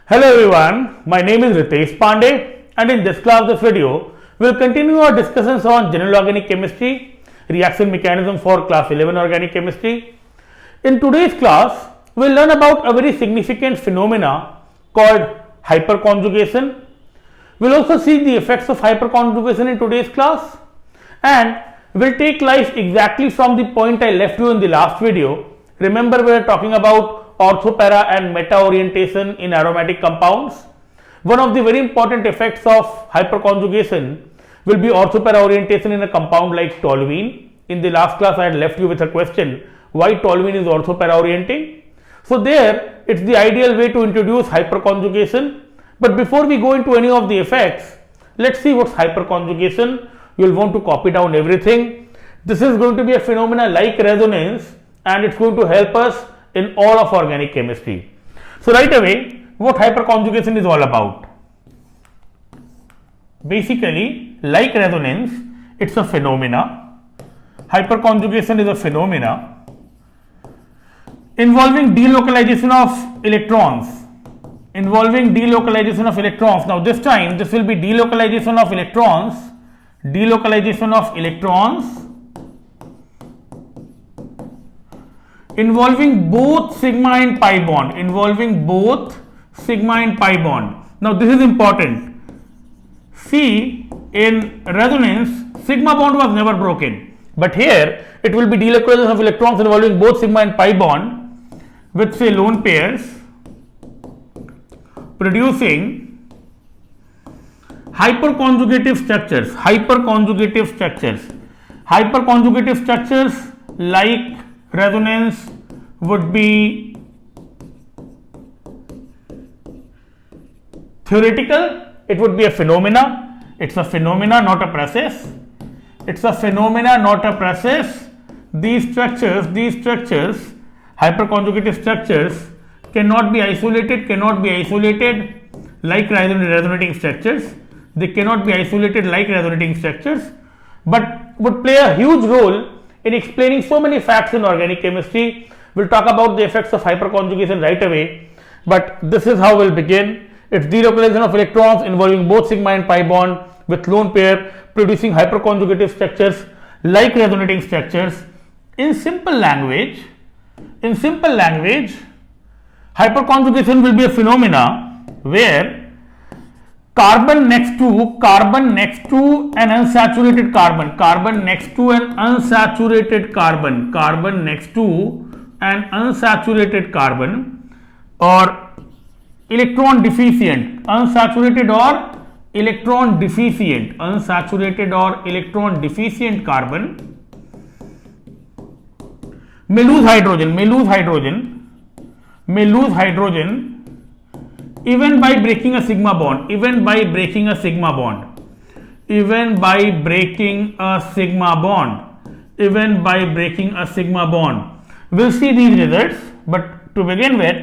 Hello everyone, my name is Ritesh Pandey and in this video, we will continue our discussions on general organic chemistry, reaction mechanism for class 11 organic chemistry. In today's class, we will learn about a very significant phenomena called hyperconjugation. We will also see the effects of hyperconjugation in today's class and we will take life exactly from the point I left you in the last video. Remember, we were talking about orthopara and meta orientation in aromatic compounds. One of the very important effects of hyperconjugation will be orthopara orientation in a compound like toluene. In the last class I had left you with a question, why toluene is orthopara orienting. So there it's the ideal way to introduce hyperconjugation. But before we go into any of the effects, let's see what's hyperconjugation. You will want to copy down everything. This is going to be a phenomena like resonance and it's going to help us in all of organic chemistry. So right away, what hyperconjugation is all about? Basically, like resonance, it's a phenomena. Hyperconjugation is a phenomena involving delocalization of electrons. Now this time, this will be delocalization of electrons involving both sigma and pi bond, Now this is important. See, in resonance, sigma bond was never broken, but here it will be delocalization of electrons involving both sigma and pi bond with say lone pairs, producing hyperconjugative structures like resonance would be theoretical, it would be a phenomena. It's a phenomena, not a process. These structures, hyperconjugative structures cannot be isolated like resonating structures. They cannot be isolated like resonating structures, but would play a huge role in explaining so many facts in organic chemistry. We'll talk about the effects of hyperconjugation right away, but this is how we'll begin. It's delocalization of electrons involving both sigma and pi bond with lone pair producing hyperconjugative structures like resonating structures. In simple language, hyperconjugation will be a phenomena where carbon next to an unsaturated carbon, or electron deficient, unsaturated or electron deficient carbon may lose hydrogen even by breaking a sigma bond, We'll see these results, but to begin with,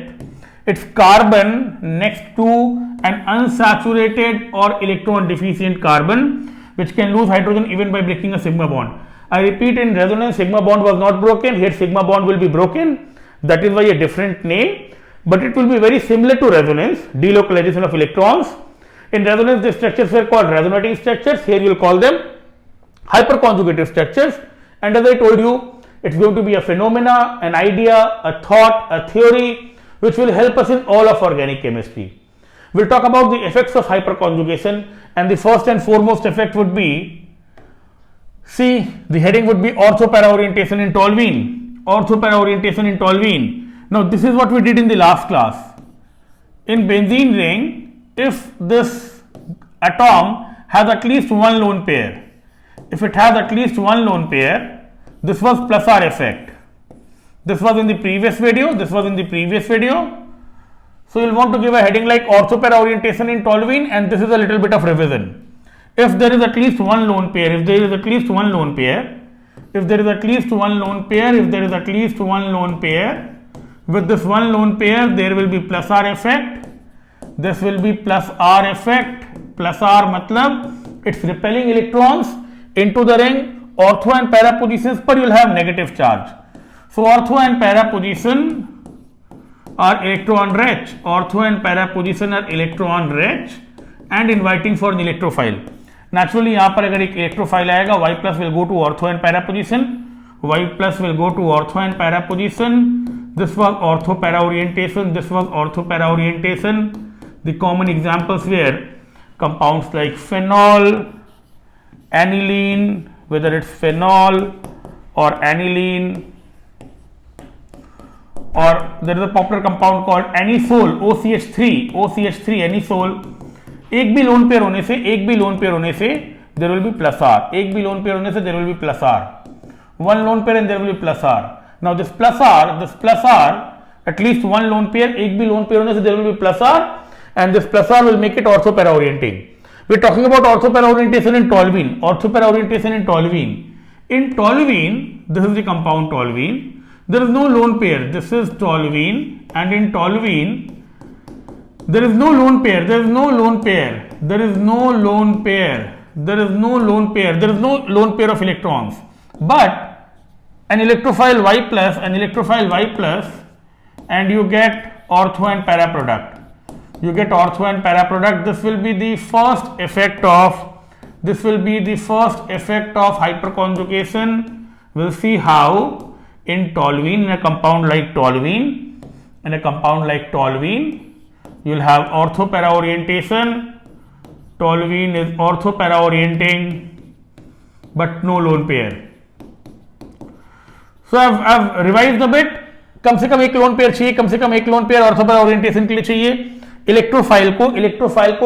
it's carbon next to an unsaturated or electron deficient carbon which can lose hydrogen even by breaking a sigma bond. I repeat, in resonance sigma bond was not broken, here sigma bond will be broken. That is why a different name, but it will be very similar to resonance, delocalization of electrons. In resonance, the structures were called resonating structures. Here you will call them hyperconjugative structures. And as I told you, it's going to be a phenomena, an idea, a thought, a theory, which will help us in all of organic chemistry. We'll talk about the effects of hyperconjugation, and the first and foremost effect would be, see, the heading would be orthopara orientation in toluene. Now this is what we did in the last class. In benzene ring, if this atom has at least one lone pair, this was plus R effect. This was in the previous video. So you will want to give a heading like orthopara orientation in toluene, and this is a little bit of revision. If there is at least one lone pair, with this one lone pair there will be plus R effect. This will be plus R effect. Plus R matlab it's repelling electrons into the ring. Ortho and para positions पर you will have negative charge. So ortho and para position are electron-rich. Ortho and para position are electron-rich and inviting for an electrophile. Naturally यहाँ पर अगर एक electrophile आएगा, Y plus will go to ortho and para position. Y plus will go to ortho and para position. This was ortho para orientation. This was ortho para orientation. The common examples were compounds like phenol, aniline, whether it's phenol or aniline, or there is a popular compound called anisole, OCH3 anisole. एक भी lone pair होने से there will be plus R. एक भी lone pair होने से there will be plus R. One lone pair and there will be plus R. Now this plus R, at least one lone pair, एक भी lone pair होने से there will be plus R, and this plus R will make it ortho-para orienting. We are talking about ortho-para orientation in toluene. Ortho-para orientation in toluene. In toluene, this is the compound toluene. There is no lone pair. This is toluene, and in toluene, there is no lone pair. There is no lone pair. There is no lone pair. There is no lone pair. There is no lone pair of electrons. But an electrophile Y plus, and you get ortho and para product. You get ortho and para product. This will be the first effect of hyperconjugation. We'll see how in toluene, in a compound like toluene, you'll have ortho para orientation. Toluene is ortho para orienting, but no lone pair. So I've revised a bit. कम से कम एक lone pair चाहिए, कम से कम एक lone pair ortho para orientation के लिए चाहिए. Electrophile को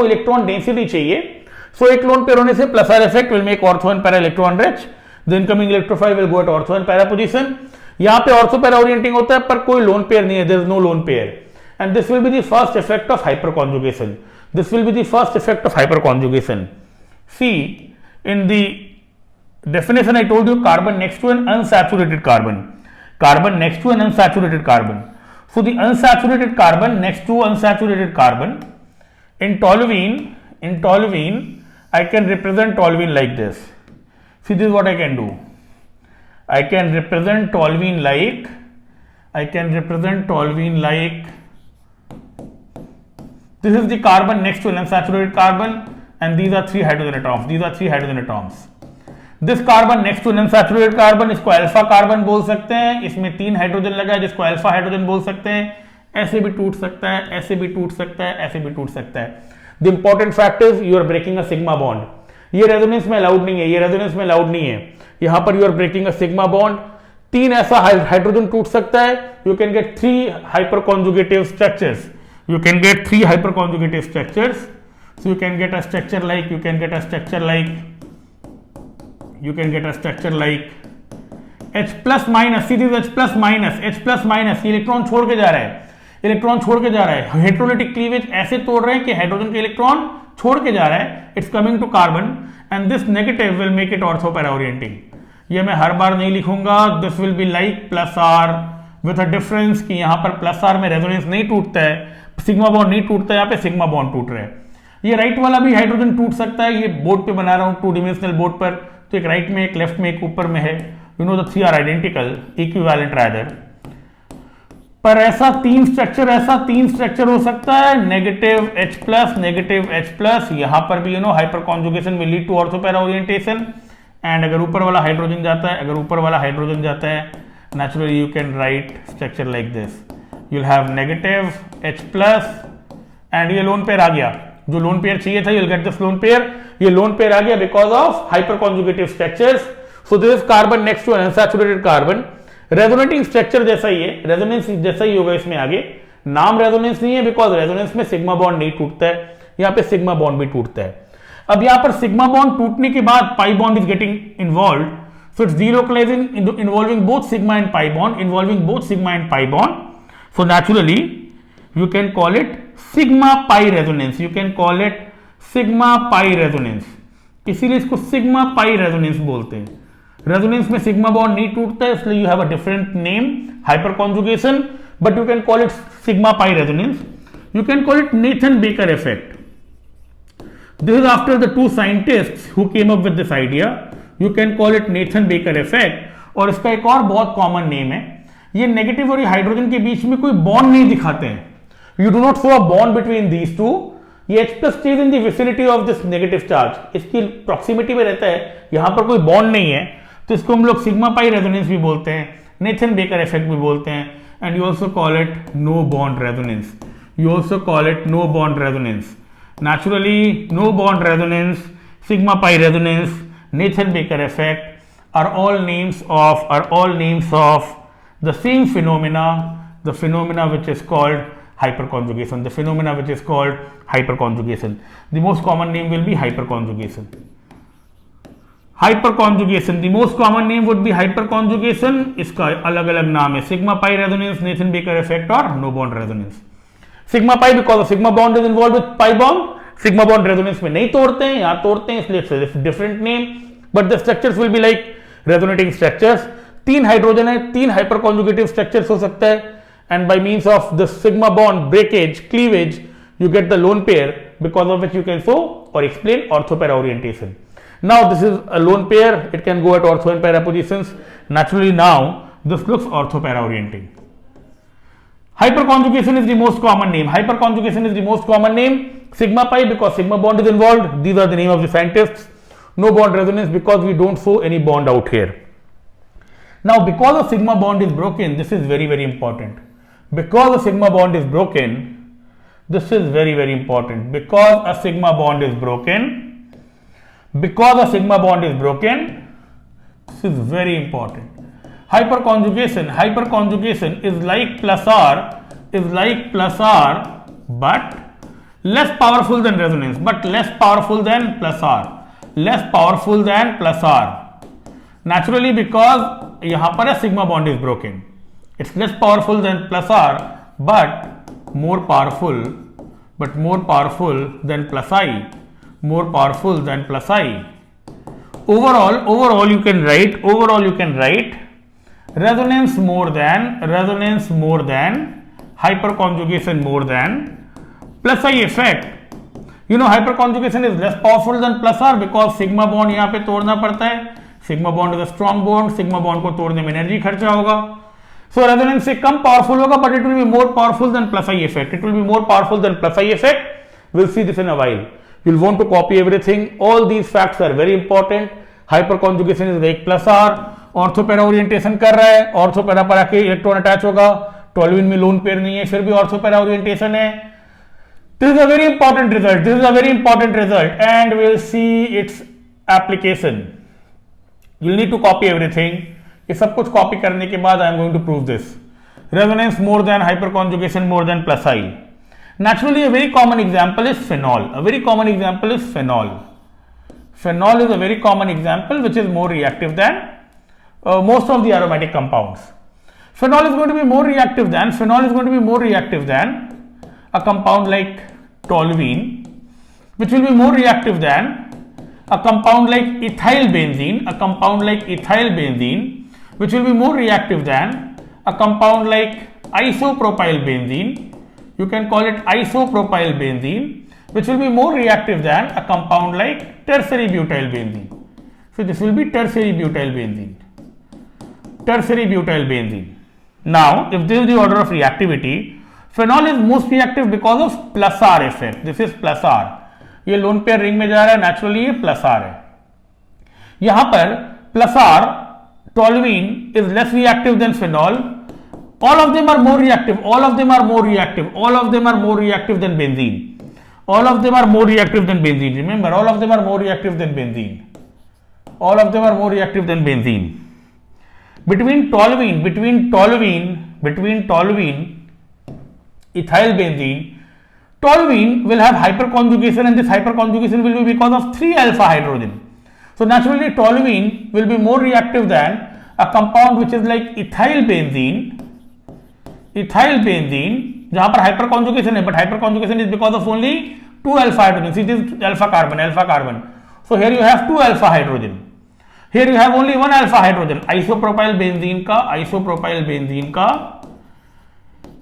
electron density चाहिए. सो एक लोन पेयर होने से plus are effect will make ortho and para electron rich. The incoming electrophile will go at ortho and para position. यहां पे ऑर्थो पैरा ओरिएंटिंग होता है पर कोई लोन पेयर नहीं है. There is no lone pair, and this will be the first effect of hyperconjugation. See, in the definition I told you, carbon next to an unsaturated carbon. So the unsaturated carbon next to unsaturated carbon in toluene, I can represent toluene like this. See, this is what I can do. I can represent toluene like this is the carbon next to an unsaturated carbon, and these are 3 hydrogen atoms. This carbon next to an unsaturated carbon, इसको alpha carbon बोल सकते हैं. इसमें 3 hydrogen लगा है जिसको alpha hydrogen बोल सकते हैं. ऐसे भी टूट सकता है, ऐसे भी टूट सकता है. The important fact is you are breaking a sigma bond. ये रेजोनेंस में अलाउड नहीं है, यहां पर you are breaking a sigma bond. 3 ऐसा हाइड्रोजन टूट सकता है. You can get 3 hyperconjugative structures. So you can get a structure like H plus minus. See, this is H plus minus. Electron छोड़ के जा रहा है. हेट्रोलिटिक क्लीवेज ऐसे तोड़ रहे हैं कि हाइड्रोजन के इलेक्ट्रॉन छोड़ के जा रहा है. It's coming to carbon, and this negative will make it ortho para orienting. ये मैं हर बार नहीं लिखूंगा. This will be like plus R with a difference कि यहां पर प्लस आर में रेजोनेंस नहीं टूटता है, सिग्मा बॉन्ड नहीं टूटता है, यहाँ पे सिग्मा बॉन्ड टूट रहा है. ये राइट वाला भी हाइड्रोजन टूट सकता है. ये बोर्ड पे बना रहा हूं 2 डिमेंशनल बोर्ड पर, तो एक राइट में, एक लेफ्ट में, एक ऊपर में है. You know the 3 R identical, equivalent rather. पर ऐसा 3 स्ट्रक्चर हो सकता है. Negative H plus. यहां पर भी hyperconjugation will lead to ortho para orientation. And अगर ऊपर वाला हाइड्रोजन जाता है, naturally you can write structure like this. You'll have negative H plus, and ये लोन पेयर आ गया. जो लोन पेयर चाहिए था, you'll get this lone pair. ये लोन पेयर आ गया because of hyperconjugative structures. So this is carbon next to an unsaturated carbon. Resonating structure जैसा ही है, रेजोनेंस जैसा ही होगा इसमें आगे. नाम रेजोनेंस नहीं है बिकॉज रेजोनेंस में सिग्मा बॉन्ड नहीं टूटता है. यहाँ पे सिग्मा बॉन्ड भी टूटता है. अब यहाँ पर सिग्मा बॉन्ड टूटने के बाद pi bond is getting involve. So it's delocalizing, involving both sigma and pi bond. So naturally, you can call it sigma pi resonance. इसीलिए इसको sigma pi resonance बोलते हैं. रेजोनेंस में सिग्मा बॉन्ड नहीं टूटता है, इसलिए you have a different name, hyper conjugation, but you can call it sigma pi resonance. You can call it Nathan-baker effect. This is after the 2 scientists who came up with this idea. You can call it Nathan-baker effect. और इसका एक और बहुत common name है. ये negative और ये hydrogen के बीच में कोई बॉन्ड नहीं दिखाते हैं, you do not show a bond between these two. ये H+ stage in the vicinity of this negative charge, इसकी प्रॉक्सिमिटी में रहता है, यहां पर कोई बॉन्ड नहीं है, तो इसको हम लोग सिग्मा पाई रेजोनेंस भी बोलते हैं, नेथन बेकर इफेक्ट भी बोलते हैं, and you also call it no bond resonance, you also call it no bond resonance. Naturally, no bond resonance, sigma pi resonance, Nathan Baker effect are all names of the same phenomena, the phenomena which is called hyperconjugation, the phenomena which is called hyperconjugation. The most common name will be hyperconjugation. Hyperconjugation, the most common name would be hyperconjugation. इसका अलग अलग नाम है, sigma pi resonance, Nathan Baker effect और no bond resonance. Sigma pi because sigma bond is involve with pi bond, sigma bond resonance में नहीं तोड़ते हैं, यहां तोड़ते हैं, इसलिए different name, but the structures will be like resonating structures. 3 hydrogen है, 3 हाइपर कॉन्जुगेटिव स्ट्रक्चर्स हो सकता है, and by means of the sigma bond breakage cleavage you get the lone pair, because of which you can show or explain ortho-para orientation. Now this is a lone pair, it can go at ortho and para positions. Naturally now this looks ortho-para orienting. Hyperconjugation is the most common name. Hyperconjugation is the most common name. Sigma pi because sigma bond is involved. These are the name of the scientists. No bond resonance because we don't show any bond out here. Now because a sigma bond is broken, this is very very important. Because a sigma bond is broken, this is very very important. Because a sigma bond is broken, because a sigma bond is broken, this is very important. Hyperconjugation is like plus r, but less powerful than resonance, but less powerful than plus r, less powerful than plus r. Naturally because यहाँ पर sigma bond is broken, it's less powerful than plus r, but more powerful than plus i, more powerful than plus i. Overall you can write resonance more than, hyperconjugation more than, plus I effect. You know hyperconjugation is less powerful than plus r because sigma bond यहाँ पे तोड़ना पड़ता है, sigma bond is a strong bond, sigma bond को तोड़ने में energy खर्चा होगा, so resonance से कम पावरफुल होगा, but it will be more powerful than plus I effect. It will be more powerful than plus I effect. We'll see this in a while. You'll want to copy everything. All these facts are very important. Hyperconjugation is like plus r. Ortho para orientation कर रहा है, ortho para पर आके electron attach होगा, toluene में lone pair नहीं है, फिर भी ऑर्थोपेरा ओरिएंटेशन है. This is a very important result, and we will see its application. You need to copy everything. ये सब कुछ कॉपी करने के बाद I am going to prove this. Resonance more than, hyperconjugation more than plus I. Naturally, a very common example is phenol. Phenol is a very common example which is more reactive than most of the aromatic compounds. Phenol is going to be more reactive than a compound like toluene, which will be more reactive than a compound like ethyl benzene, which will be more reactive than a compound like isopropyl benzene. You can call it isopropyl benzene, which will be more reactive than a compound like tertiary butyl benzene. So this will be tertiary butyl benzene. Now, if this is the order of reactivity, phenol is most reactive because of plus R effect. This is plus R. ये lone pair ring में जा रहा है, naturally ये plus R है. यहाँ पर plus R, toluene is less reactive than phenol. All of them are more reactive than benzene. Remember, all of them are more reactive than benzene. Between toluene, ethyl benzene, toluene will have hyperconjugation, and this hyperconjugation will be because of 3 alpha hydrogen. So naturally toluene will be more reactive than a compound which is like ethyl benzene, जहां पर hyperconjugation है, but hyperconjugation is because of only 2 alpha hydrogen. See, this is alpha carbon. So here you have 2 alpha hydrogen. Here you have only 1 alpha hydrogen. Isopropyl benzene का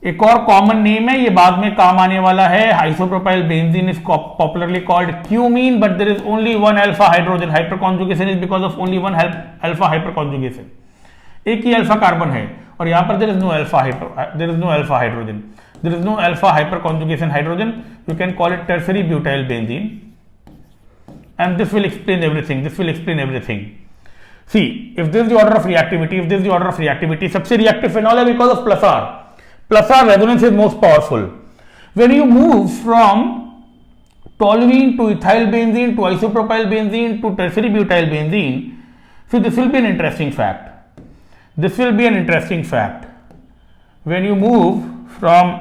एक और common name है, ये बाद में काम आने वाला है. Isopropyl benzene is popularly called cumene, but there is only 1 alpha hydrogen. Hyperconjugation is because of only 1 alpha hyperconjugation. एक ही अल्फा कार्बन है, और यहाँ पर there is no alpha hydrogen. There is no alpha hyperconjugation hydrogen. You can call it tertiary butyl benzene, and this will explain everything. See, if this is the order of reactivity, सबसे reactive phenol है because of plus R. Plus R resonance is most powerful. When you move from toluene to ethyl benzene to isopropyl benzene to tertiary butyl benzene, so this will be an interesting fact. When you move from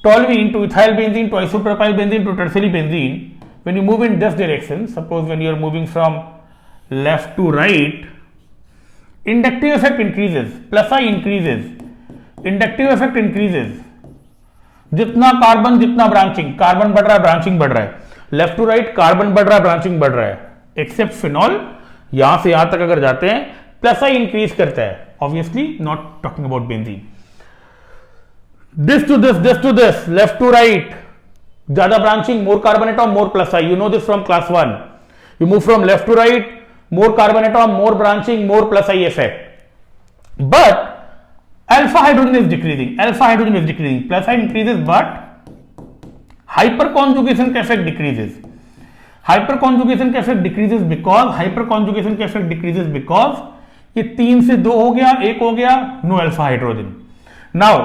toluene to ethyl benzene to isopropyl benzene to tertiary benzene, when you move in this direction, suppose when you are moving from left to right, inductive effect increases, plus I increases, inductive effect increases. जितना carbon जितना branching, carbon बढ़ रहा है branching बढ़ रहा है, left to right carbon बढ़ रहा है ब्रांचिंग बढ़ रहा है, एक्सेप्ट फिनॉल यहां से यहां तक अगर जाते हैं प्लस आई इंक्रीज करता है, obviously not talking about benzene. This to this, left to right ज्यादा branching, more carbon atom more plus I, you know this from class 1. You move from left to right, more carbon atom, more branching, more plus I effect. But alpha hydrogen is decreasing, plus I increases, but hyperconjugation का effect decreases. Hyperconjugation का effect decreases because ये 3 से 2 हो गया, 1 हो गया, no alpha hydrogen. Now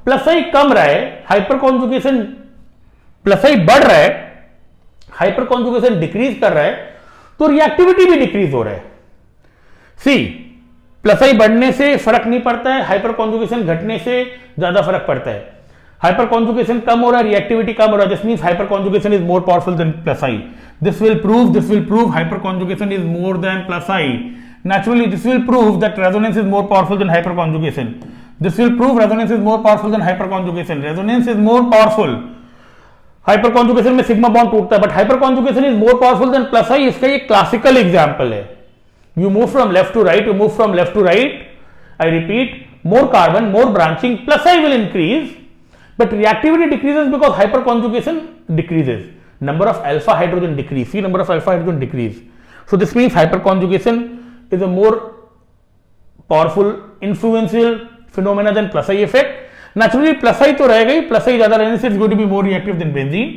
plus I कम रहा है, hyperconjugation plus I बढ़ रहा है, hyperconjugation decrease कर रहा है, तो रिएक्टिविटी भी डिक्रीज हो रहा है. सी, प्लस आई बढ़ने से फर्क नहीं पड़ता है, हाइपर कॉन्जुगेशन घटने से ज्यादा फर्क पड़ता है. हाइपर कॉन्जुगेशन कम हो रहा है, रिएक्टिविटी कम हो रहा है, this means hyperconjugation is more powerful than plus I. This will prove hyperconjugation is more than plus I. Naturally this will prove that resonance is more powerful than hyperconjugation. Resonance is more powerful. Hyperconjugation में sigma bond टूटता है, but hyperconjugation is more powerful than plus I. इसका ये classical example है. You move from left to right, I repeat, more carbon, more branching, plus I will increase, but reactivity decreases because hyperconjugation decreases. Number of alpha hydrogen decrease, see number of alpha hydrogen decrease. So this means hyperconjugation is a more powerful influential phenomena than plus I effect. Naturally plus I तो रहेगा ही, plus I ज्यादा रहने से it's going to be more reactive than benzene.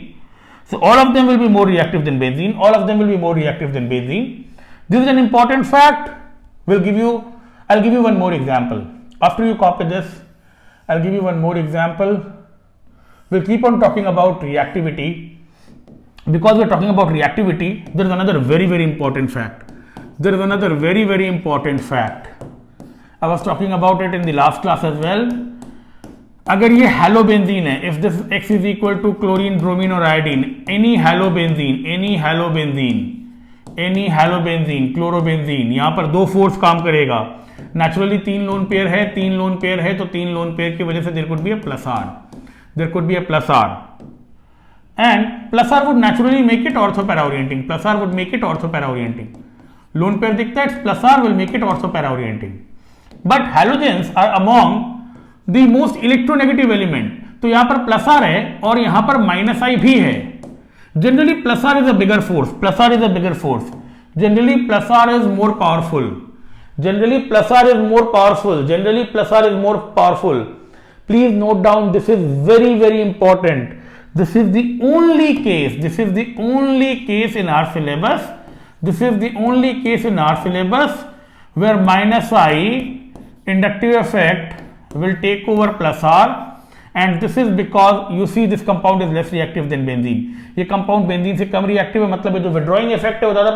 So all of them will be more reactive than benzene. This is an important fact. I'll give you one more example. After you copy this, I'll give you one more example. We'll keep on talking about reactivity. Because we're talking about reactivity, there is another very important fact. I was talking about it in the last class as well. अगर ये halobenzene है, if this X is equal to chlorine, bromine और iodine, any halobenzene, chlorobenzene, यहां पर 2 force काम करेगा. Naturally 3 lone pair है, तो 3 लोन पेयर की वजह से there could be a plus R, and plus R would naturally make it ortho para orienting. Lone pair दिखता है, plus R will make it ortho para orienting. But halogens are among the most electronegative element. तो यहां पर plus are है और यहां पर minus I भी है. Generally plus R is a bigger force. Generally plus R is more powerful. Please note down, this is very important. This is the only case in our syllabus where minus I inductive effect will take over plus R, and this is because you see this compound is less reactive than benzene. ये compound benzene से कम reactive है, मतलब जो withdrawing effect है वो ज़्यादा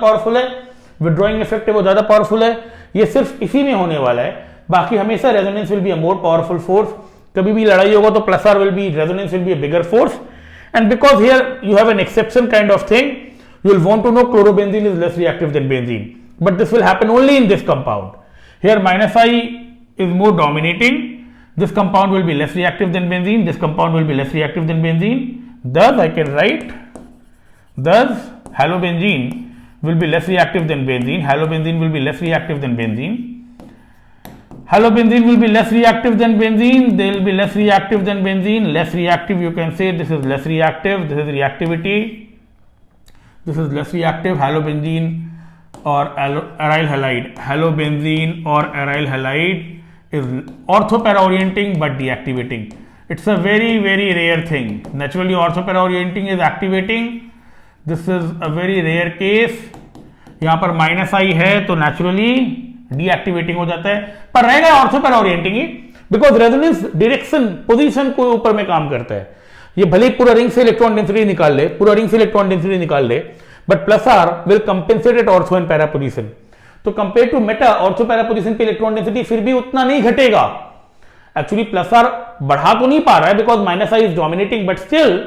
powerful है. ये सिर्फ इसी में होने वाला है, बाकी हमेशा resonance will be a more powerful force. कभी भी लड़ाई होगा तो plus R will be, resonance will be a bigger force. And because here you have an exception kind of thing, you will want to know chlorobenzene is less reactive than benzene, but this will happen only in this compound. Here minus I is more dominating. This compound will be less reactive than benzene. Thus, I can write, halobenzene will be less reactive than benzene. Halobenzene will be less reactive than benzene. They will be less reactive than benzene. Less reactive, you can say this is less reactive. This is reactivity. This is less reactive. Halobenzene or aryl halide. is ortho-para orienting but deactivating. It's a very rare thing. Naturally ortho-para orienting is activating. This is a very rare case. यहाँ पर minus आई है तो naturally deactivating हो जाता है, पर रहेगा ortho para orienting he, because resonance direction position को ऊपर में काम करता है. ये भले ही पूरा रिंग से इलेक्ट्रॉन डेंसिटी निकाल ले, पूरा रिंग से इलेक्ट्रॉन डेंसिटी निकाल ले, but plus R will compensate at ortho and para position. तो compare to meta ortho para position पे इलेक्ट्रॉन डेंसिटी फिर भी उतना नहीं घटेगा. एक्चुअली प्लस आर बढ़ा तो नहीं पा रहा है because minus I is dominating, but still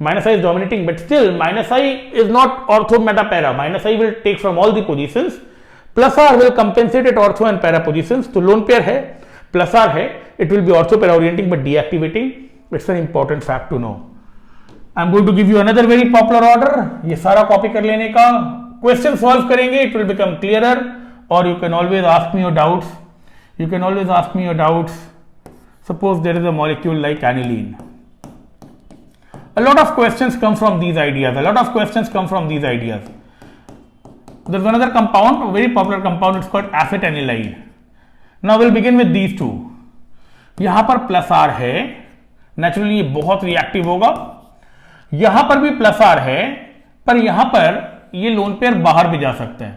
minus I is dominating, but still minus I is not ortho meta para. Minus I will take from all the positions. Plus R will compensate at ortho and para positions. तो lone pair है, plus R है, it will be ortho para orienting but deactivating. It's an important fact to know. I'm going to give you another very popular order. ये सारा copy कर लेने का, question solve करेंगे, it will become clearer. Or you can always ask me your doubts. You can always ask me your doubts. Suppose there is a molecule like aniline. A lot of questions come from these ideas. There's another compound, a very popular compound, it's called acetanilide. Now we'll begin with these two. यहां पर plus are है, naturally ये बहुत reactive होगा. यहां पर भी plus are है, पर यहां पर ये लोन पेयर बाहर भी जा सकता है.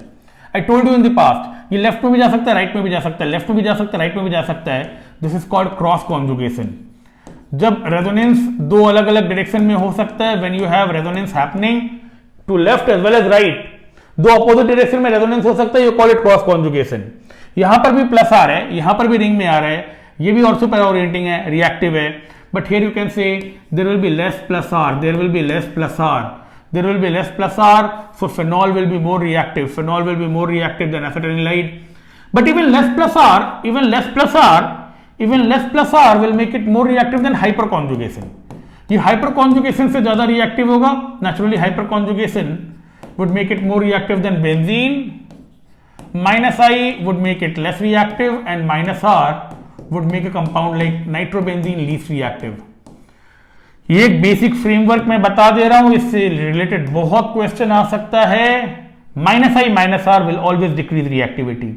आई told you in the past, ये लेफ्ट में भी जा सकता है, राइट में भी जा सकता है, लेफ्ट में भी जा सकता है, राइट में भी जा सकता है. This is called cross conjugation. जब रेजोनेंस दो अलग अलग डायरेक्शन में हो सकता है, when you have resonance happening to left as well as right, दो अपोजिट डायरेक्शन में रेजोनेंस हो सकता है, you call it cross conjugation. यहां पर भी प्लस आ रहा है, यहां पर भी रिंग में आ रहा है, ये भी ऑर्थो पैरा ओरिएंटिंग है, रिएक्टिव है, but here you can say there will be less plus R, there will be less plus R, there will be less plus R, so phenol will be more reactive, phenol will be more reactive than acetanilide. But even less plus R will make it more reactive than hyperconjugation. ये hyperconjugation से ज्यादा reactive होगा. Naturally hyperconjugation would make it more reactive than benzene. Minus I would make it less reactive and minus R would make a compound like nitrobenzene least reactive. ये एक basic framework मैं बता दे रहा हूं, इससे रिलेटेड बहुत question आ सकता है. Minus I minus R will always decrease reactivity,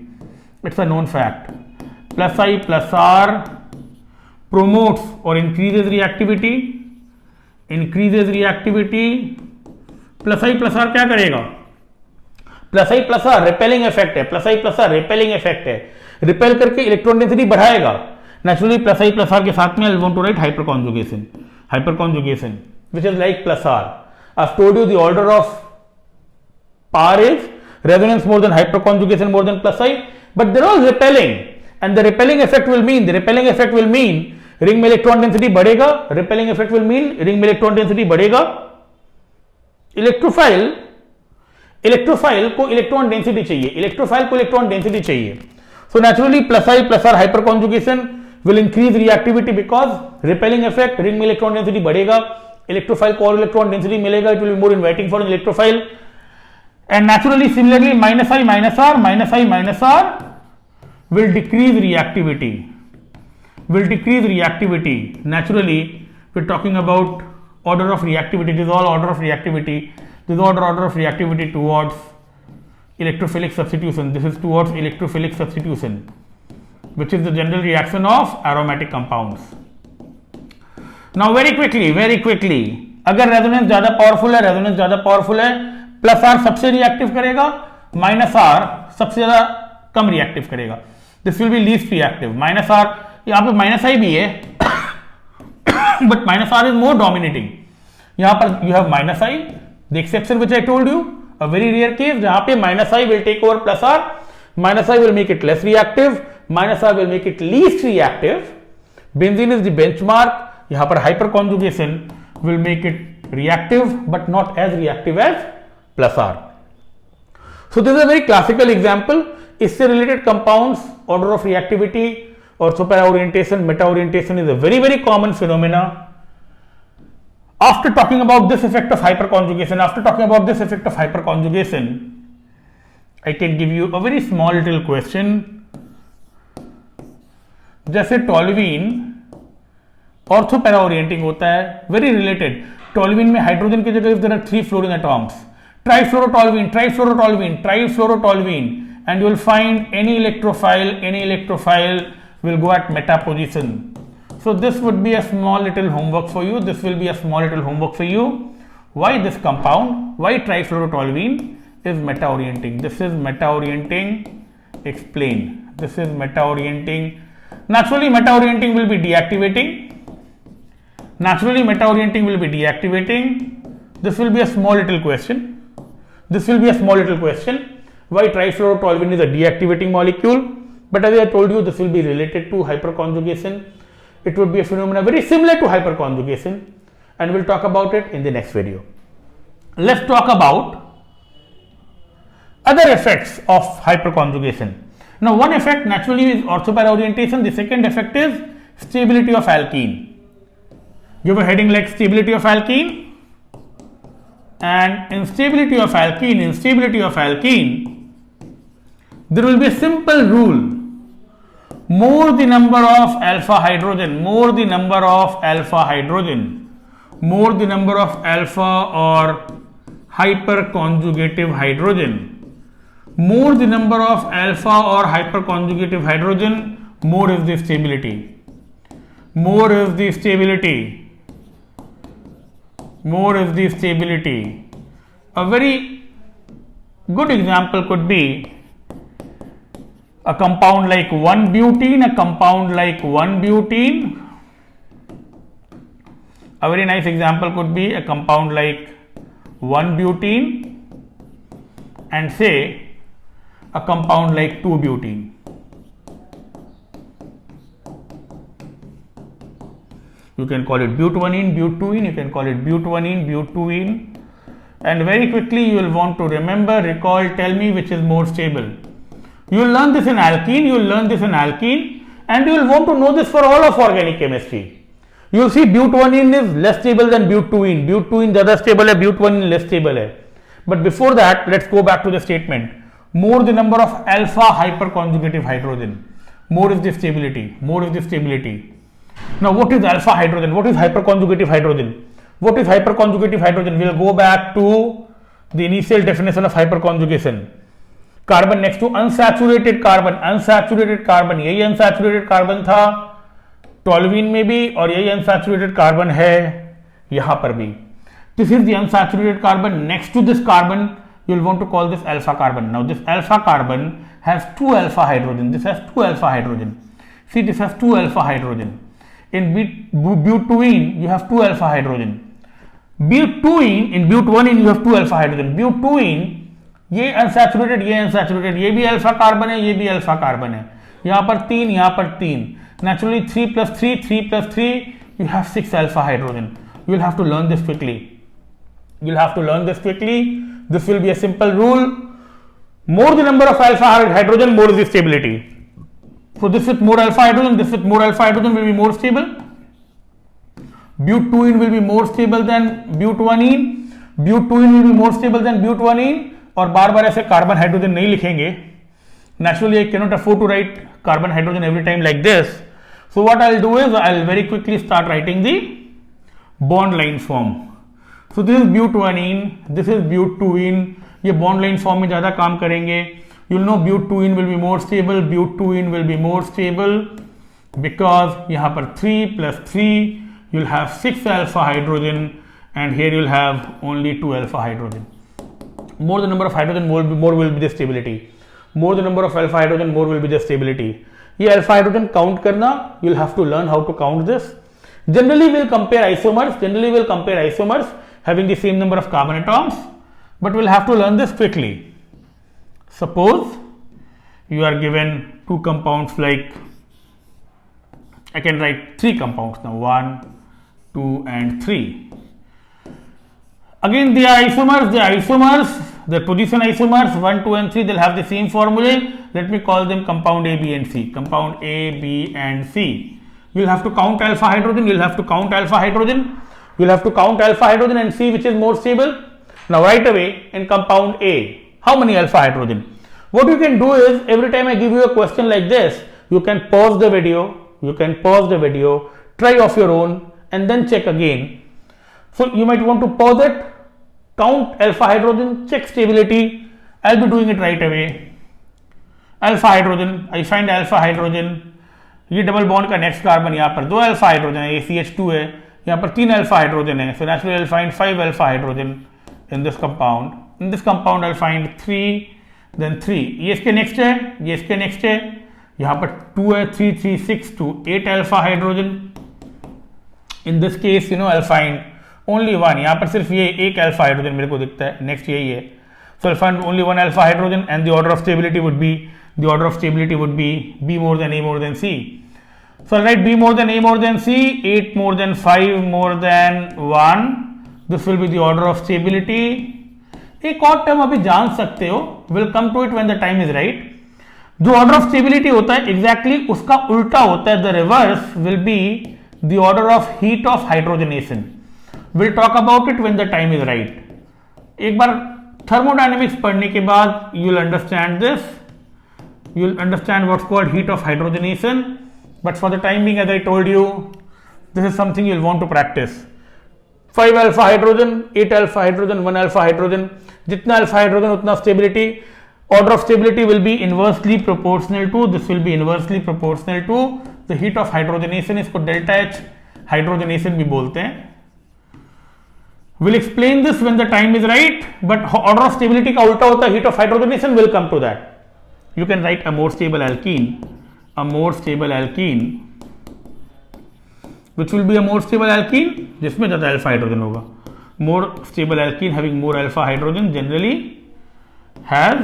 it's a known fact. Plus I plus R promotes और increases reactivity, plus I plus R क्या करेगा? Plus I plus R repelling effect है, plus I plus R repelling effect है, repel करके electron density बढ़ाएगा. Naturally plus I plus R के साथ में I want to write hyperconjugation, which is like plus R. I've told you the order of par is resonance more than hyperconjugation more than plus I, but they're all repelling, and the repelling effect will mean ring में electron density बढ़ेगा. repelling effect will mean ring में electron density बढ़ेगा. Electrophile को electron density चाहिए, so naturally plus I plus R hyperconjugation will increase reactivity because repelling effect, ring में electron density बढ़ेगा, electrophile को और electron density मिलेगा, it will be more inviting for an electrophile. And naturally similarly minus I minus R will decrease reactivity. Naturally we're talking about order of reactivity. This is all order of reactivity. This is order of reactivity towards electrophilic substitution. This is towards electrophilic substitution, which is the general reaction of aromatic compounds. Now very quickly, अगर resonance ज्यादा powerful है, plus R सबसे reactive करेगा, minus R सबसे ज्यादा कम reactive करेगा. This will be least reactive. Minus R, यहां पे माइनस आई भी है, but minus R is more dominating. यहां पर you have minus I, the exception which I told you, a very rare case जहां पे minus I will take over plus R. Minus I will make it less reactive, minus R will make it least reactive. Benzene is the benchmark. यहाँ पर hyperconjugation will make it reactive but not as reactive as plus R. So this is a very classical example. इससे related compounds, order of reactivity, ortho-para orientation, meta orientation is a very common phenomena. After talking about this effect of hyperconjugation, I can give you a very small little question. जैसे toluene ortho para orienting होता है, very related. Toluene में hydrogen की जगह there are 3 fluorine atoms, trifluorotoluene, and you will find any electrophile we'll go at meta position. So this would be a small little homework for you. This will be a small little homework for you. Why this compound, why trifluorotoluene is meta orienting? This is meta orienting. Explain. This is meta orienting. Naturally, meta orienting will be deactivating. Naturally, meta orienting will be deactivating. This will be a small little question. This will be a small little question. Why trifluorotoluene is a deactivating molecule? But as I told you, this will be related to hyperconjugation. It would be a phenomena very similar to hyperconjugation, and we'll talk about it in the next video. Let's talk about other effects of hyperconjugation. Now, one effect naturally is ortho-para orientation. The second effect is stability of alkene. Give a heading like stability of alkene, and instability of alkene, there will be a simple rule. More the number of alpha hydrogen, more the number of alpha or hyperconjugative hydrogen, more the number of alpha or hyperconjugative hydrogen, more is the stability. More is the stability. A very good example could be a compound like 1-butene, A very nice example could be a compound like 1-butene and say a compound like 2-butene. You can call it but1ene, but2ene, you can call it but1ene, but2ene, and very quickly you will want to remember, recall, tell me which is more stable. You will learn this in alkene, and you will want to know this for all of organic chemistry. You will see but1ene is less stable than but2ene. but2ene ज़्यादा stable है, but1ene less stable है. But before that, let's go back to the statement. More the number of alpha hyperconjugative hydrogen, more is the stability. Now, what is alpha hydrogen? What is hyperconjugative hydrogen? We'll go back to the initial definition of hyperconjugation. Carbon next to unsaturated carbon, यही unsaturated carbon था toluene में भी, और यही unsaturated carbon है यहाँ पर भी. This is the unsaturated carbon. Next to this carbon, you will want to call this alpha carbon. Now, this alpha carbon has 2 alpha hydrogen. See, this has 2 alpha hydrogen. In but2ene, you have 2 alpha hydrogen. but2ene, in but1ene, you have 2 alpha hydrogen. but2ene, ये unsaturated, ये भी alpha carbon है, ये भी alpha carbon है. यहाँ पर 3, naturally 3 plus 3, you have 6 alpha hydrogen. You will have to learn this quickly. This will be a simple rule. More the number of alpha hydrogen, more is the stability. So this with more alpha hydrogen, will be more stable. but2ene will be more stable than but1ene. but2ene will be more stable than but1ene. और बार बार ऐसे carbon hydrogen नहीं लिखेंगे. Naturally, I cannot afford to write carbon hydrogen every time like this. So what I'll do is I'll very quickly start writing the bond line form. So this is but1ene, this is but2ene. ये bond line form में ज़्यादा काम करेंगे. You'll know but2ene will be more stable, because यहाँ पर 3 plus 3, you'll have 6 alpha hydrogen, and here you'll have only 2 alpha hydrogen. More the number of hydrogen, more will be the stability. More the number of alpha hydrogen, more will be the stability. ये alpha hydrogen count करना, you'll have to learn how to count this. Generally, we'll compare isomers having the same number of carbon atoms, but we'll have to learn this quickly. Suppose you are given 2 compounds, like I can write 3 compounds now, 1, 2 and 3. Again, the position isomers 1, 2 and 3, they'll have the same formulae. Let me call them compound A, B and C. Compound A, B and C. You'll have to count alpha hydrogen. And see which is more stable. Now right away, in compound A, how many alpha hydrogen? What you can do is, every time I give you a question like this, you can pause the video, try off your own, and then check again. So you might want to pause it, count alpha hydrogen, check stability. I'll be doing it right away. Alpha hydrogen, I find alpha hydrogen. ये double bond का next carbon, यहाँ पर 2 alpha hydrogen है, ACH2 है, यहाँ पर 3 alpha hydrogen है, so naturally I will find 5 alpha hydrogen in this compound. In this compound I will find 3 then 3. ये इसके नेक्स्ट है, ये इसके नेक्स्ट है, यहाँ पर 2 है, 3 3 6 2 8 alpha hydrogen. In this case I will find only 1. यहाँ पर सिर्फ ये एक अल्फा हाइड्रोजन मेरे को दिखता है, नेक्स्ट यही है. So I'll find only 1 alpha hydrogen and the order of stability would be B more than A more than C. So I'll write B more than A more than C, 8 more than 5 more than 1. This will be the order of stability. एक और term अभी जान सकते हो, will come to it when the time is right. जो order of stability होता है exactly उसका उल्टा होता है, the reverse will be the order of heat of hydrogenation. We'll talk about it when the time is right. एक बार thermodynamics पढ़ने के बाद you'll understand this, you'll understand what's called heat of hydrogenation, but for the time being, as I told you, this is something you'll want to practice. 5 alpha hydrogen, 8 alpha hydrogen, 1 alpha hydrogen, जितना alpha hydrogen उतना stability. Order of stability will be inversely proportional to, this will be inversely proportional to the heat of hydrogenation. इसको delta H hydrogenation भी बोलते हैं. We'll explain this when the time is right, but order of stability का उल्टा होता है heat of hydrogenation. Will come to that. You can write a more stable alkene, which will be a more stable alkene जिसमें ज़्यादा alpha hydrogen होगा. More stable alkene having more alpha hydrogen generally has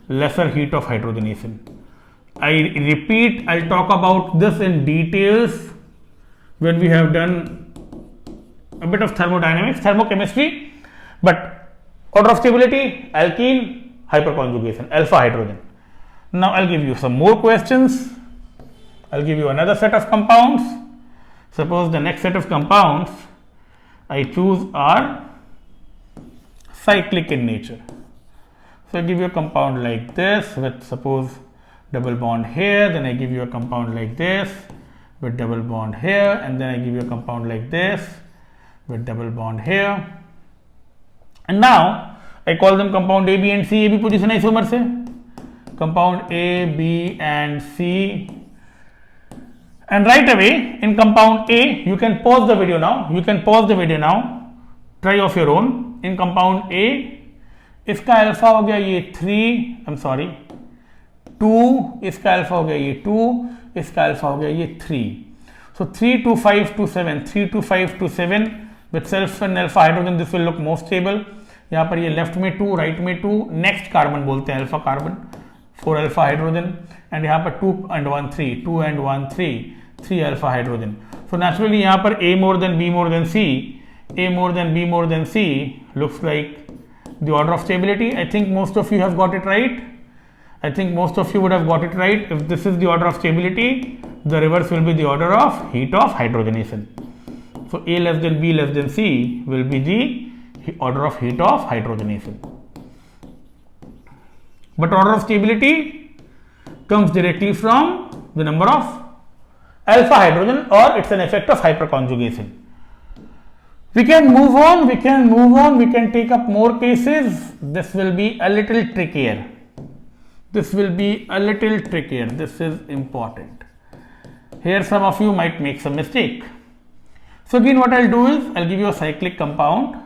lesser heat of hydrogenation. I repeat, I'll talk about this in details when we have done a bit of thermodynamics, thermochemistry, but order of stability, alkene, hyperconjugation, alpha hydrogen. Now I'll give you some more questions. I'll give you another set of compounds. Suppose the next set of compounds I choose are cyclic in nature. So I give you a compound like this with suppose double bond here, then I give you a compound like this with double bond here, and then I give you a compound like this with double bond here, and now I call them compound A, B and C. A, B position isomer से compound A, B and C, and right away in compound A you can pause the video now. Try of your own. In compound A इसका alpha हो गया ये 3, 2, इसका alpha हो गया ये 2, इसका अल्फा हो गया ये 3. So 3 2 5 2 7, 3 2 5 2 7 with self and alpha hydrogen, this will look more stable. यहाँ पर ये लेफ्ट में 2, राइट में 2, नेक्स्ट कार्बन बोलते हैं alpha carbon, 4 alpha hydrogen, and यहाँ पर 2 and 1 3, 2 and 1 3, 3 alpha hydrogen. So naturally यहाँ पर A more than B more than C, A more than B more than C looks like the order of stability. I think most of you have got it right. If this is the order of stability, the reverse will be the order of heat of hydrogenation. So A less than B less than C will be the order of heat of hydrogenation. But order of stability comes directly from the number of alpha hydrogen, or it's an effect of hyperconjugation. We can move on, we can take up more cases. This will be a little trickier. This is important. Here some of you might make some mistake. So again what I'll do is I'll give you a cyclic compound.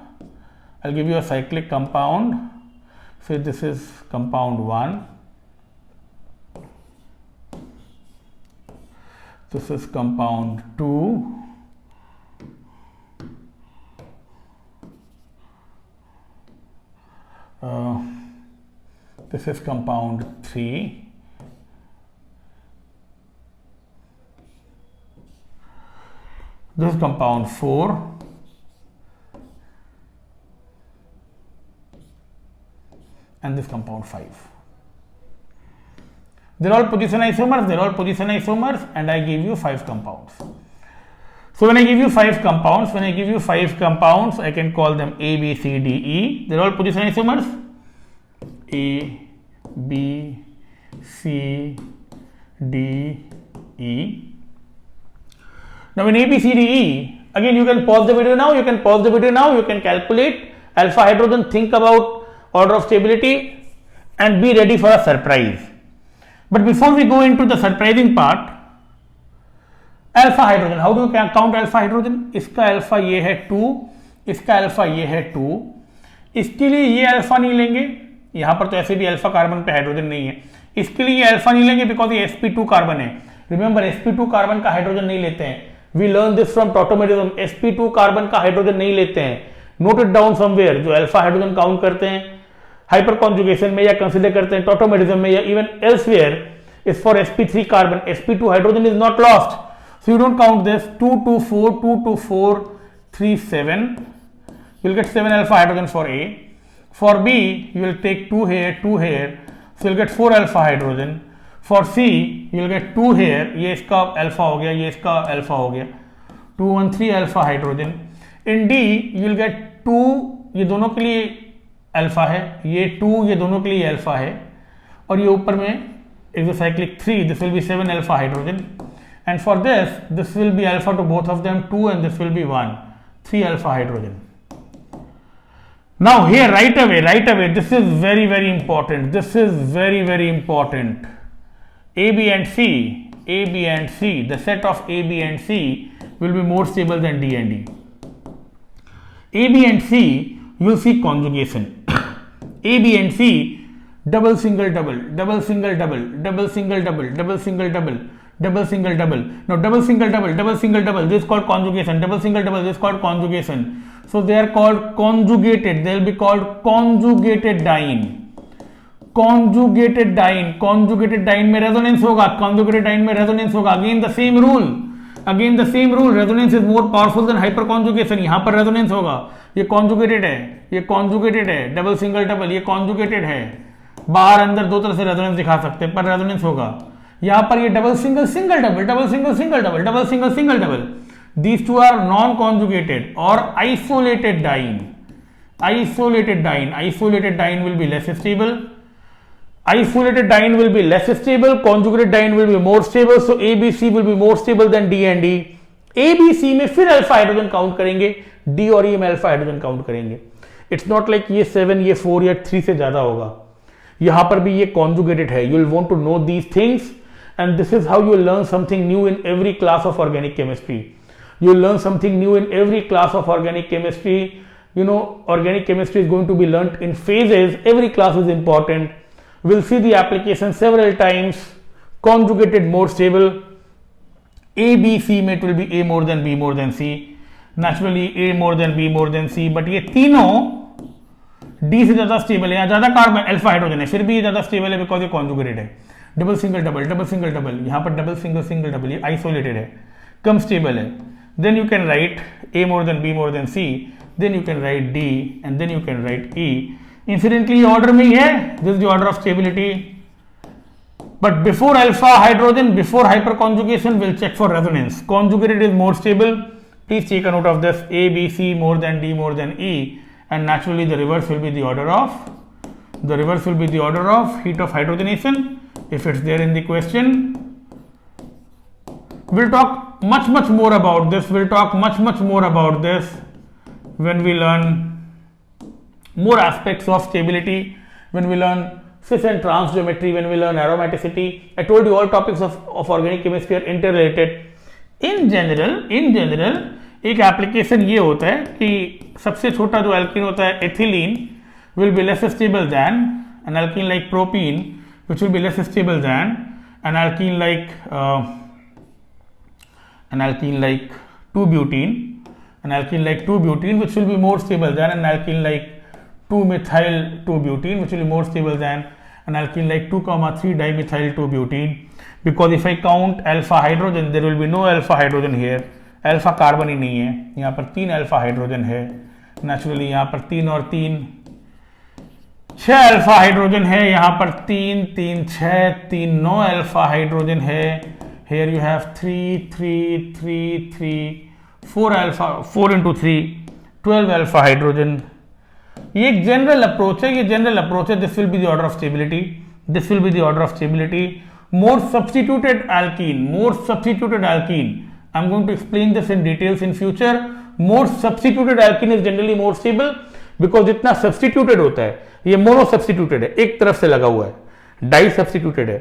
Say this is compound 1. This is compound 2. This is compound 3. This is compound 4. And this compound 5. They're all position isomers, and I give you 5 compounds. So when I give you 5 compounds, I can call them A, B, C, D, E. They're all position isomers. A, B, C, D, E. Now in A, B, C, D, E, again you can pause the video now, you can calculate alpha hydrogen, think about order of stability and be ready for a surprise. But before we go into the surprising part, alpha hydrogen, how do count alpha hydrogen? इसका alpha ये है 2, इसका alpha ये है 2, इसके लिए ये alpha नहीं लेंगे, यहां पर तो ऐसे भी अल्फा कार्बन पे हाइड्रोजन नहीं है, इसके लिए ये अल्फा नहीं लेंगे बिकॉज ये sp2 कार्बन है। रिमेंबर sp2 कार्बन का हाइड्रोजन नहीं लेते हैं, we learn this from tautomerism, sp2 carbon का हाइड्रोजन नहीं लेते हैं। नोट इट डाउन समवेयर, जो अल्फा हाइड्रोजन काउंट करते हैं हाइपर कॉन्जुगेशन में या कंसीडर करते हैं टॉटोमेरिज्म में या even elsewhere is for sp3 carbon, sp2 hydrogen is not lost, so you don't count this 2 2 4 2 2 4 3 7, you'll get 7 alpha hydrogen for A. For B you will take 2 here 2 here, so you'll get 4 alpha hydrogen. For C you will get 2 here, ये इसका alpha हो गया, ये इसका alpha हो गया, 2 1 3 alpha hydrogen. In D you will get 2, ये दोनों के लिए alpha है, ये 2 ये दोनों के लिए alpha है, और ये ऊपर में exocyclic 3, this will be 7 alpha hydrogen. And for this will be alpha to both of them 2 and this will be 1, 3 alpha hydrogen. Now here right away this is very important, this is very important. A, B and C, the set of A, B and C will be more stable than D and D. A, B and C you will see conjugation. A, B and C double single double, double single double, double single double, double single double, double single double. Now double single double, double single double, this is called conjugation, double single double, this is called conjugation. So they are called conjugated, they will be called conjugated diene. Conjugated diene में resonance होगा, conjugated diene में resonance होगा, again the same rule, resonance is more powerful than hyperconjugation. यहाँ पर resonance होगा, ये conjugated है, double single double, ये conjugated है, बाहर अंदर दो तरह से resonance दिखा सकते हैं, पर resonance होगा। यहां पर ये double single single double, double single single double, double single single double, these two are non conjugated और isolated diene. Isolated diene will be less stable, isolated diene will be less stable, conjugated diene will be more stable, so ABC will be more stable than D and D. ABC में फिर alpha hydrogen count करेंगे, D और E में alpha hydrogen count करेंगे। It's not like ये 7 ये 4 या 3 से ज्यादा होगा, यहां पर भी ये कॉन्जुगेटेड है। You will want to know these things and this is how you will learn something new in every class of organic chemistry. You will learn something new in every class of organic chemistry. You know, organic chemistry is going to be learnt in phases, every class is important. We'll see the application several times. Conjugated more stable, A, B, C में it will be A more than B more than C, naturally A more than B more than C, but ये तीनों D से ज्यादा stable है, यहाँ ज्यादा carbon alpha hydrogen है, फिर भी ये ज्यादा स्टेबल है बिकॉज ये कॉन्जुगेटेड है। Double single double, double single double, यहाँ पर डबल सिंगल सिंगल डबल, ये आइसोलेटेड है, कम स्टेबल है। Then you can write A more than B more than C, then you can write D and then you can write E. Incidentally order में ही है, this is the order of stability, but before alpha hydrogen, before hyperconjugation, we'll check for resonance. Conjugated is more stable, please take a note of this, A, B, C more than D more than E, and naturally the reverse will be the order of heat of hydrogenation if it's there in the question. We'll talk much more about this, when we learn more aspects of stability, when we learn cis and trans geometry, when we learn aromaticity. I told you all topics of organic chemistry are interrelated. In general एक application ये होता है कि सबसे छोटा जो alkene होता है ethylene will be less stable than an alkene like propene, which will be less stable than an alkene like 2-butene, which will be more stable than an alkene like 2-methyl 2-butene, which will be more stable than an alkene like 2,3-dimethyl 2-butene. Because if I count alpha hydrogen, there will be no alpha hydrogen here, alpha carbon ही नहीं है, यहाँ पर 3 alpha hydrogen है, naturally यहाँ पर 3 और 3 6 alpha hydrogen है, यहाँ पर 3 3 6 3 9 अल्फा हाइड्रोजन है। Here you have 3 3 3 3 4 alpha, 4 into 3 12 alpha hydrogen. ये एक जनरल अप्रोच है, this will be the order of stability, more substituted alkene, I'm going to explain this in details in future. More substituted alkene is generally more stable because जितना substituted होता है, ये mono substituted है, एक तरफ से लगा हुआ है, डाई substituted है,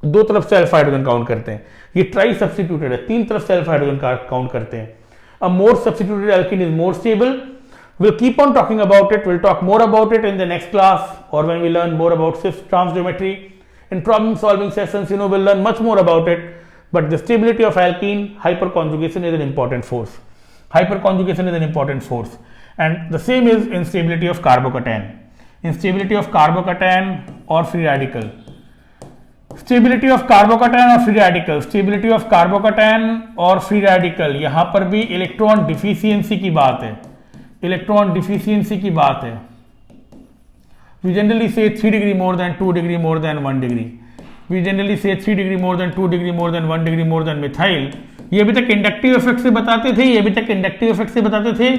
दो तरफ से अल्फा हाइड्रोजन काउंट करते हैं, ये ट्राई सब्स्टिट्यूटेड है, तीन तरफ से अल्फा हाइड्रोजन काउंट करते हैं. A more substituted alkene is more stable. We'll keep on talking about it. We'll talk more about it in the next class or when we learn more about trans geometry. In problem solving sessions, we'll learn much more about it. But the stability of alkene, hyperconjugation is an important force. Hyperconjugation is an important force. And the same is in stability of carbocation. In stability of carbocation or free radical. Stability of carbocation or free radical. Stability of carbocation or free radical. यहाँ पर भी electron deficiency की बात है. Electron deficiency की बात है. We generally say 3 degree more than 2 degree more than 1 degree. We generally say 3 degree more than 2 degree more than 1 degree more than methyl. ये अभी तक इंडक्टिव इफेक्ट से बताते थे, ये अभी तक इंडक्टिव इफेक्ट से बताते थे.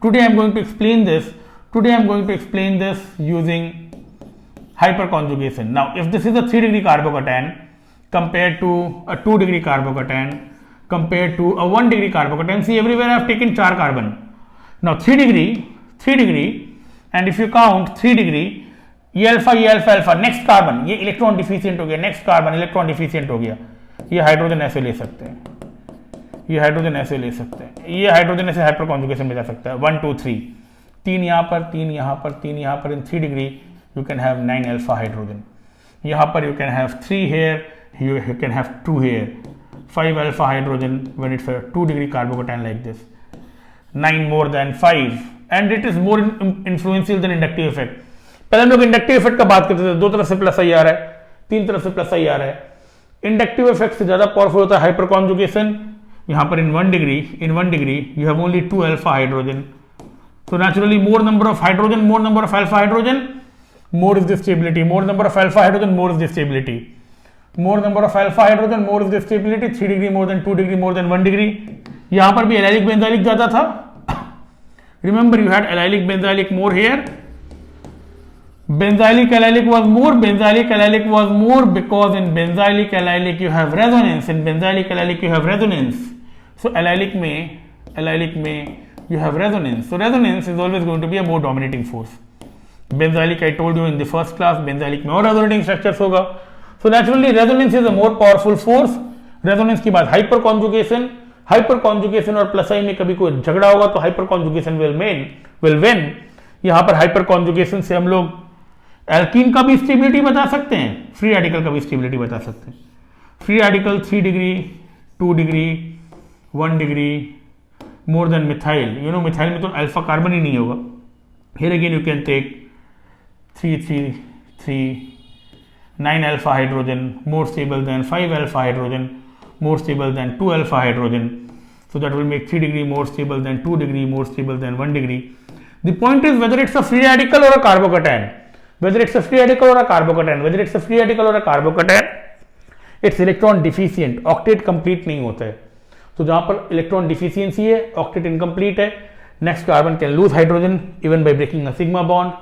Today I am going to explain this. Today I am going to explain this using hyperconjugation. Now, if this is a 3 degree carbocation compared to a 2 degree carbocation compared to a 1 degree carbocation, see everywhere I have taken 4 carbon. Now 3 degree and if you count 3 degree, ये alpha next carbon, ये electron deficient हो गया, next carbon electron deficient हो गया. ये hydrogen ऐसे ले सकते हैं, ये हाइड्रोजन ऐसे ले सकते हैं, ये हाइड्रोजन ऐसे हाइपर कॉन्जुगेशन में जा सकता है. 1 2 3, 3 यहाँ पर, 3 यहाँ पर, 3 यहाँ पर. In 3 degree you can have 9 alpha hydrogen. यहाँ पर you can have 3 here, you can have 2 here, 5 alpha hydrogen when it's 2 degree carbocation like this. 9 more than 5 and it is more influential than inductive effect. पहले हम लोग inductive effect का बात करते थे, दो तरफ से प्लस आई आ रहा है, तीन तरफ से प्लस आई आ रहा है. इंडक्टिव इफेक्ट से ज्यादा पावरफुल होता है हाइपर कॉन्जुगेशन. यहाँ पर इन 1 degree you have only 2 alpha hydrogen. So naturally more number of hydrogen, more number of alpha hydrogen, more is the stability. More number of alpha hydrogen, more is the stability. More number of alpha hydrogen, more is the stability. 3 degree more than 2 degree more than 1 degree. यहाँ पर भी allylic benzylic ज्यादा था. Remember you had allylic benzylic more here. Benzylic allylic was more. Benzylic allylic was more because in benzylic allylic you have resonance. In benzylic allylic you have resonance. So allylic में you have resonance. So resonance is always going to be a more dominating force. Benzylic I told you in the first class, benzylic में और resonating structures होगा. So naturally resonance is a more powerful force. Resonance की बात hyper conjugation. Hyper conjugation और plus आई में कभी कोई झगड़ा होगा तो हाइपर कॉन्जुगेशन विल विन. यहां पर हाइपर कॉन्जुगेशन से हम लोग एल्कीन का भी स्टेबिलिटी बता सकते हैं, फ्री रेडिकल का भी स्टेबिलिटी बता सकते हैं. Free radical 3 degree, 2 degree, 1 degree more than methyl. Methyl में तो अल्फा कार्बन ही नहीं होगा. Here again you can take 3 3 3, 9 alpha hydrogen, more stable than 5 alpha hydrogen, more stable than 2 alpha hydrogen. So that will make 3 degree more stable than 2 degree, more stable than 1 degree. The point is whether it's a free radical or a carbocation, whether it's a free radical or a carbocation, whether it's a free radical or a carbocation, it's electron deficient, octet complete नहीं होता है. तो जहाँ पर electron deficiency है, octet incomplete है, next carbon can lose hydrogen even by breaking a sigma bond,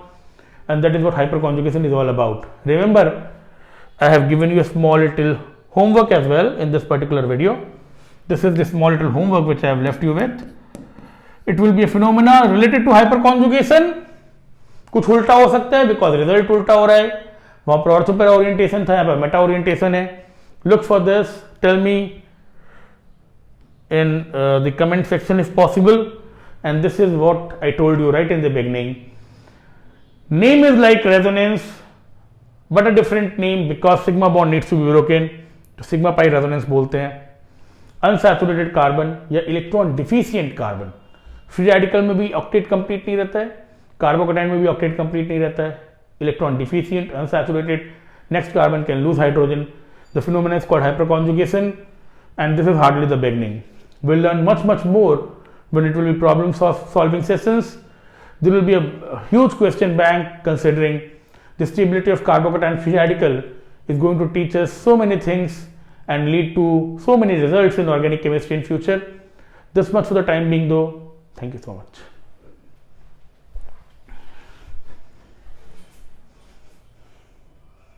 and that is what hyperconjugation is all about. Remember, I have given you a small little homework as well in this particular video. This is the small little homework which I have left you with. It will be a phenomena related to hyperconjugation. कुछ उल्टा हो सकता है because result उल्टा हो रहा है. वहां पर ऑर्थो पर ओरिएंटेशन था, यहाँ पर मेटा ओरिएंटेशन है. Look for this. Tell me in the comment section if possible. And this is what I told you right in the beginning. Name is like resonance, but a different name because sigma bond needs to be broken. तो sigma pi resonance बोलते हैं. Unsaturated carbon या electron deficient carbon, free radical में भी octet complete नहीं रहता है, carbocation में भी ऑक्टेट कंप्लीट नहीं रहता है. Electron deficient, unsaturated, next carbon can lose hydrogen. The phenomena is called hyperconjugation and this is hardly the beginning. Will learn much more when it will be problem solving sessions. There will be a huge question bank considering the stability of carbocation free radical is going to teach us so many things and lead to so many results in organic chemistry in future. This much for the time being though. Thank you so much.